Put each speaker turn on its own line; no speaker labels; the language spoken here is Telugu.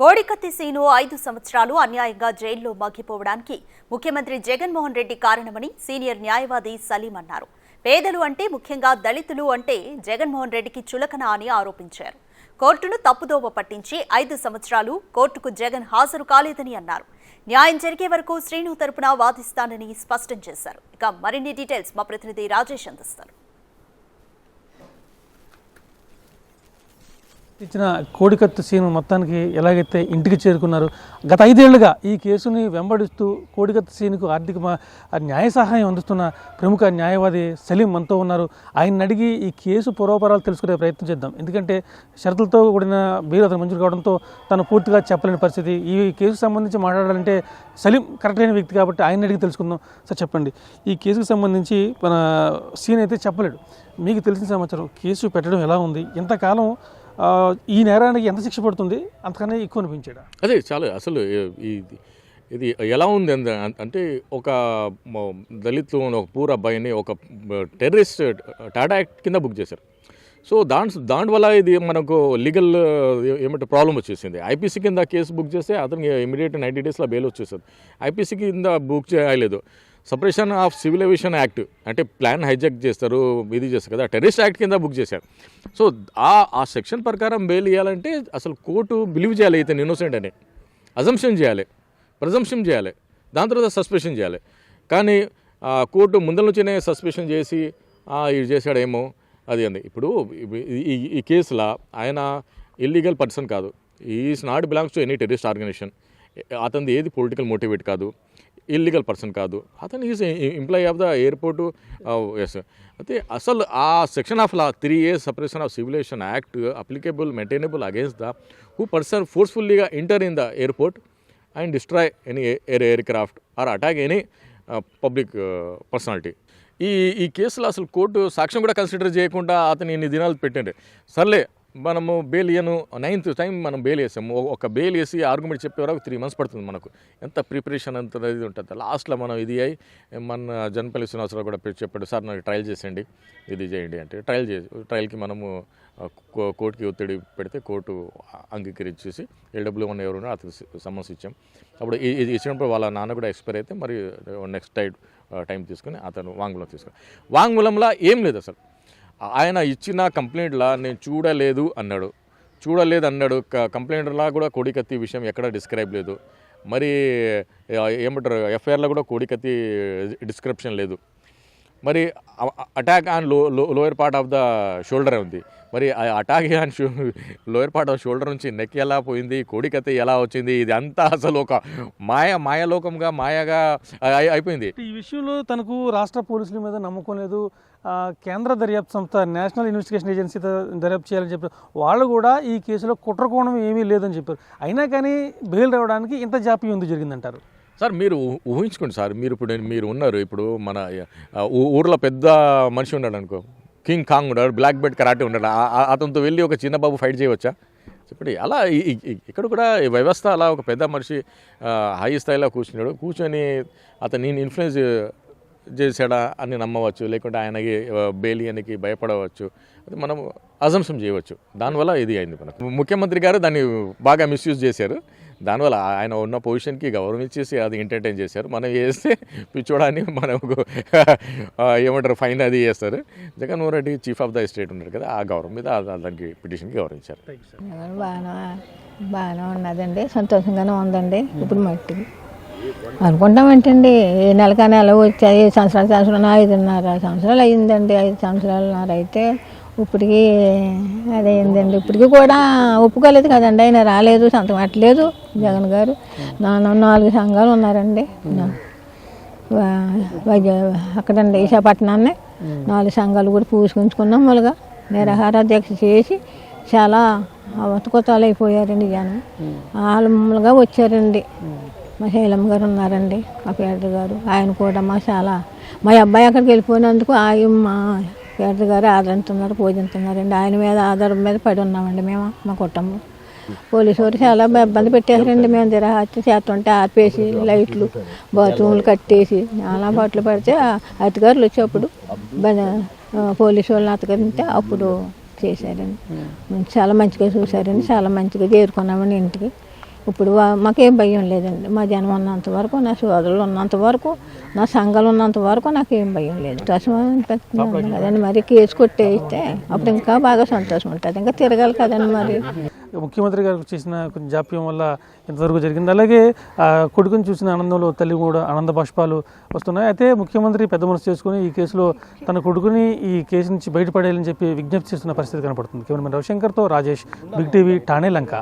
కోడికత్తి సీను 5 సంవత్సరాలు అన్యాయంగా జైల్లో మగ్గిపోవడానికి ముఖ్యమంత్రి జగన్మోహన్ రెడ్డి కారణమని సీనియర్ న్యాయవాది సలీం అన్నారు. పేదలు అంటే ముఖ్యంగా దళితులు అంటే జగన్మోహన్ రెడ్డికి చులకన అని ఆరోపించారు. కోర్టును తప్పుదోవ పట్టించి 5 సంవత్సరాలు కోర్టుకు జగన్ హాజరు కాలేదని అన్నారు. న్యాయం జరిగే వరకు శ్రీను తరపున వాదిస్తానని స్పష్టం చేశారు. ఇక మరిన్ని డీటెయిల్స్ మా ప్రతినిధి రాజేష్ అందిస్తారు.
ఇచ్చిన కోడికత్తి సీను మొత్తానికి ఎలాగైతే ఇంటికి చేరుకున్నారు. గత 5 ఏళ్లుగా ఈ కేసుని వెంబడిస్తూ కోడికత్తి సీనుకు ఆర్థిక న్యాయ సహాయం అందిస్తున్న ప్రముఖ న్యాయవాది సలీం మనతో ఉన్నారు. ఆయన అడిగి ఈ కేసు పూర్వపరాలు తెలుసుకునే ప్రయత్నం చేద్దాం. ఎందుకంటే షరతులతో కూడిన బెయిల్ అతను మంజూరు కావడంతో తను పూర్తిగా చెప్పలేని పరిస్థితి. ఈ కేసుకు సంబంధించి మాట్లాడాలంటే సలీం కరెక్ట్ అయిన వ్యక్తి కాబట్టి ఆయన అడిగి తెలుసుకుందాం. సార్ చెప్పండి, ఈ కేసుకు సంబంధించి మన సీన్ అయితే చెప్పలేడు. మీకు తెలిసిన సమాచారం కేసు పెట్టడం ఎలా ఉంది, ఎంతకాలం ఈ నేరానికి ఎంత శిక్ష పడుతుంది, అంతకన్నా ఎక్కువ అనిపించాడు?
అదే చాలా అసలు ఇది ఎలా ఉంది అంటే ఒక దళిత్ ఒక పూర్ అబ్బాయిని ఒక టెర్రరిస్ట్ టాటా యాక్ట్ కింద బుక్ చేశారు. సో దాని వల్ల ఇది మనకు లీగల్ ఏమంటే ప్రాబ్లం వచ్చేసింది. ఐపీసీ కింద కేసు బుక్ చేస్తే అతనికి ఇమీడియట్ 90 డేస్లో బెయిల్ వచ్చేస్తుంది. ఐపీసీ కింద బుక్ చేయలేదు. Separation of civil aviation act అంటే ప్లాన్ హైజాక్ చేస్తారు, ఇది చేస్తారు కదా, టెర్రరిస్ట్ యాక్ట్ కింద బుక్ చేశారు. సో ఆ సెక్షన్ ప్రకారం బెయిల్ ఇవ్వాలంటే అసలు కోర్టు బిలీవ్ చేయాలి ఇతను ఇన్నోసెంట్ అని, అజంప్షన్ చేయాలి, ప్రజంప్షన్ చేయాలి, దాని తర్వాత సస్పెషన్ చేయాలి. కానీ కోర్టు ముందల నుంచినే సస్పెషన్ చేసి ఇది చేశాడేమో అది అంది. ఇప్పుడు ఈ కేసులో ఆయన ఇల్లీగల్ పర్సన్ కాదు, is not belongs to any terrorist organisation, అతనిది ఏది పొలిటికల్ మోటివేట్ కాదు, ఇల్లీగల్ పర్సన్ కాదు, అతను is employee of the airport. Yes, అయితే అసలు ఆ section of law 3A suppression of civil aviation act applicable maintainable against the who person ఫోర్స్ఫుల్లీగా enter in the airport and destroy any aircraft or attack any public personality. ఈ కేసులో అసలు కోర్టు సాక్ష్యం కూడా కన్సిడర్ చేయకుండా అతను ఇన్ని దినాలు పెట్టండి. సర్లే మనము బెయిల్ ఇయ్యను, 9th టైం మనం బెయిల్ వేసాము. ఒక బెయిల్ వేసి ఆర్గ్యుమెంట్ చెప్పే వరకు 3 months పడుతుంది. మనకు ఎంత ప్రిపరేషన్ అంత ఇది ఉంటుంది. లాస్ట్లో మనం ఇది అయ్యి మన జనపల్లి శ్రీనివాసరావు కూడా చెప్పాడు, సార్ నాకు ట్రయల్ చేసేయండి, ఇది చేయండి అంటే ట్రయల్కి మనము కోర్టుకి ఒత్తిడి పెడితే కోర్టు అంగీకరించేసి LW1 ఎవరు అతను సమన్స్ ఇచ్చాం. అప్పుడు ఇది ఇచ్చినప్పుడు వాళ్ళ నాన్న కూడా ఎక్స్పైర్ అయితే మరి నెక్స్ట్ టైం తీసుకుని అతను వాంగ్మూలం తీసుకుని, వాంగ్మూలంలో ఏం లేదు అసలు. ఆయన ఇచ్చిన కంప్లైంట్లా నేను చూడలేదు అన్నాడు. కంప్లైంట్లా కూడా కోడికత్తి విషయం ఎక్కడ డిస్క్రైబ్ లేదు. మరి ఏమంటారు ఎఫ్ఐఆర్లో కూడా కోడికత్తి డిస్క్రిప్షన్ లేదు. మరి attack on lower part of the shoulder ఉంది. మరి attack on lower part of shoulder నుంచి నెక్ ఎలా పోయింది, కోడికత్తి ఎలా వచ్చింది, ఇది అంతా అసలు ఒక మాయలోకంగా మాయగా అయిపోయింది.
ఈ విషయంలో తనకు రాష్ట్ర పోలీసుల మీద నమ్మకం లేదు, కేంద్ర దర్యాప్తు సంస్థ నేషనల్ ఇన్వెస్టిగేషన్ ఏజెన్సీ దర్యాప్తు చేయాలని చెప్పారు. వాళ్ళు కూడా ఈ కేసులో కుట్రకోణం ఏమీ లేదని చెప్పారు. అయినా కానీ బెయిల్ రావడానికి ఇంత జాప్యం ఎందుకు జరిగిందంటారు?
సార్ మీరు ఊహించుకోండి సార్, మీరు ఉన్నారు ఇప్పుడు మన ఊర్లో పెద్ద మనిషి ఉన్నాడు అనుకో, కింగ్ కాంగ్ ఉన్నాడు, బ్లాక్ బెల్ట్ కరాటే ఉన్నాడు, అతనితో వెళ్ళి ఒక చిన్న బాబు ఫైట్ చేయవచ్చా చెప్పండి? అలా ఇక్కడ కూడా వ్యవస్థ అలా ఒక పెద్ద మనిషి హై స్థాయిలో కూర్చొని అతను నేను ఇన్ఫ్లుయెన్స్ చేశాడా అని నమ్మవచ్చు, లేకుంటే ఆయనకి బెయిలియన్కి భయపడవచ్చు, అది మనం అజంప్షన్ చేయవచ్చు. దానివల్ల ఇది అయింది. మనకు ముఖ్యమంత్రి గారు దాన్ని బాగా మిస్యూజ్ చేశారు. దానివల్ల ఆయన ఉన్న పొజిషన్కి గౌరవం ఇచ్చేసి అది ఎంటర్టైన్ చేశారు. మనం చేస్తే పిచ్చోడాన్ని మనకు ఏమంటారు ఫైన్ అది చేస్తారు. Jaganmohan Reddy chief of the state ఉన్నారు కదా, ఆ గౌరవం మీద దానికి పిటిషన్కి గౌరవించారు.
బాగానే ఉన్నదండి, సంతోషంగానే ఉందండి. ఇప్పుడు మట్టికి అనుకుంటామంటండి ఏ నెలకా నెల వచ్చాయి, 5 సంవత్సరాలు 5.5 సంవత్సరాలు అయ్యిందండి. 5 సంవత్సరాలన్నర అయితే ఇప్పటికీ అదేందండి. ఇప్పటికీ కూడా ఒప్పుకోలేదు కదండి, ఆయన రాలేదు, సంతకం పెట్టలేదు జగన్ గారు. 4 సంఘాలు ఉన్నారండి అక్కడండి విశాఖపట్నాన్ని. 4 సంఘాలు కూడా పూసుకుంచుకున్నాం. మూలుగా నిరాహార దీక్ష చేసి చాలా అవతకొతాలు అయిపోయారండి జనం. ఆలములుగా వచ్చారండి. మా శైలమ్మ గారు ఉన్నారండి, మా పేదర్ గారు, ఆయన కూడా మా అబ్బాయి అక్కడికి వెళ్ళిపోయినందుకు మా పేదర్ గారు ఆదరిస్తున్నారు, పూజిస్తున్నారండి. ఆయన మీద ఆధారం మీద పడి ఉన్నామండి మేము, మా కుటుంబం. పోలీసు వారు చాలా ఇబ్బంది పెట్టేసారండి. మేము దిరహత్య చేస్తుంటే ఆపేసి లైట్లు బాత్రూమ్లు కట్టేసి చాలా బట్టలు పడితే అధికారులు వచ్చేప్పుడు పోలీసు వాళ్ళని అతకరిస్తే అప్పుడు చేశారండి. చాలా మంచిగా చూశారండి, చాలా మంచిగా చేరుకున్నామండి ఇంటికి. ఇప్పుడు మాకేం భయం లేదండి. మా జనం ఉన్నంత వరకు, నా సోదరులు ఉన్నంత వరకు, నా సంఘాలు ఉన్నంత వరకు నాకేం భయం లేదు. సంతోషం కదండి. మరి కేసు కొట్టేస్తే అప్పుడు ఇంకా బాగా సంతోషం ఉంటుంది. ఇంకా తిరగాలి కదండి. మరి
ముఖ్యమంత్రి గారు చేసిన కొంచెం జాప్యం వల్ల ఇంతవరకు జరిగింది. అలాగే కొడుకుని చూసిన ఆనందంలో తల్లి కూడా ఆనంద బాష్పాలు వస్తున్నాయి. అయితే ముఖ్యమంత్రి పెద్ద మనసు చేసుకుని ఈ కేసులో తన కొడుకుని ఈ కేసు నుంచి బయటపడేయాలని చెప్పి విజ్ఞప్తి చేస్తున్న పరిస్థితి కనపడుతుంది. కెమెరామెన్ రవిశంకర్తో రాజేష్, బిగ్ టీవీ, ఠాణే లంక.